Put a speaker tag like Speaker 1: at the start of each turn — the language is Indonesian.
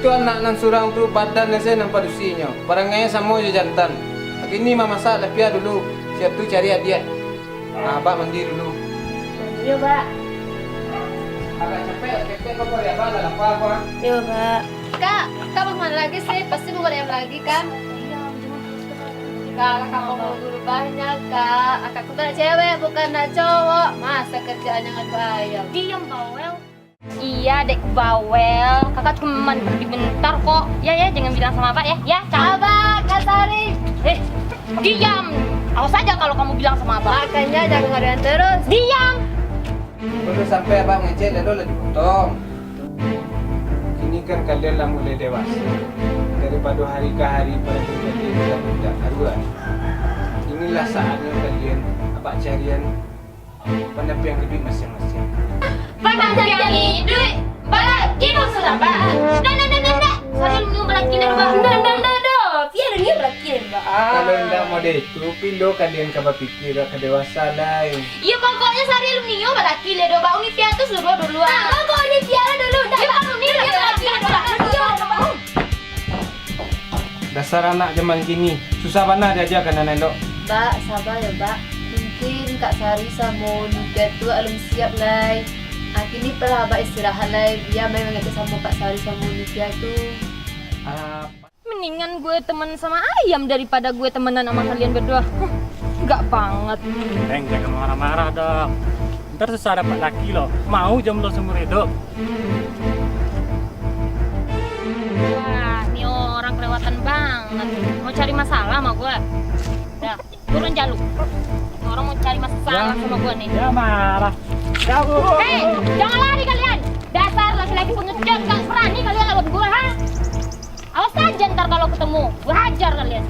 Speaker 1: Itu anak nan surang tu badan saya nampak dusinya. Parangnya sama je jantan. Ini mama masak lepia dulu. Siap tu cari dia. Abah mandi dulu.
Speaker 2: Iya, Pak.
Speaker 1: Agak capek kau ya abah dalam apa?
Speaker 2: Iya, Pak.
Speaker 3: Kak mau lagi sih? Pasti mau ayam lagi kan? Kak mau dulu banyak, Kak. Kakakku kan cewek, bukan nak cowok. Masa kerjaannya ngadu ayam?
Speaker 2: Diam, bawel. Iya, dek bawel. Kakak cuma pergi bentar kok. Ya, jangan bilang sama Pak ya. Ya,
Speaker 3: Abah, Kak Sari.
Speaker 2: diam. Awas aja kalau kamu bilang sama Abah.
Speaker 3: Makanya jangan ngadain terus.
Speaker 2: Diam.
Speaker 1: Baru sampai abah ngecek lalu lah dipotong. Ini kan kalian lah mulai dewasa. Daripada hari ke hari pada menjadi budak haruan. Inilah saatnya kalian abah carian pendapat yang lebih masing-masing.
Speaker 2: Pakai cari duit. Balik kino sudah, Pak. Nah. Sorry lu balik kino, Pak. Nah. Biar dia balik kino, Pak.
Speaker 1: Kalau tidak mau deh itu, pilo kalian kabar pikir ke dewasa lah.
Speaker 2: Iya pokoknya sehari lu nio balik kino, Pak. Unipia tuh suruh duluan. Nah, kok Unipia dulu. Iya, Pak. Unipia balik kino, Pak.
Speaker 1: Dasar anak zaman kini, susah mana diajarkan anak elok.
Speaker 3: Mbak, sabar ya, Mbak. Mungkin Kak Sari sama Nuga tuh belum siap lah. Kini pernah Abah istirahat lah. Biar main mengerti sama Kak Sari sama Nuga tuh.
Speaker 2: Mendingan gue temen sama ayam daripada gue temenan sama kalian berdua. Enggak banget.
Speaker 4: Jangan marah-marah dong. Ntar susah dapat laki loh. Mau jam lo seumur hidup.
Speaker 2: Wah, nih orang kelewatan banget. Mau cari masalah sama gue. Dah, turun jaluk. Orang mau cari masalah sama gue nih.
Speaker 4: Ya marah. Kabur.
Speaker 2: Hei, jangan lari kalian. Dasar laki-laki pengecut, gak berani kalian lawan gue, ha? Awas aja ntar kalau ketemu, gue hajar kalian.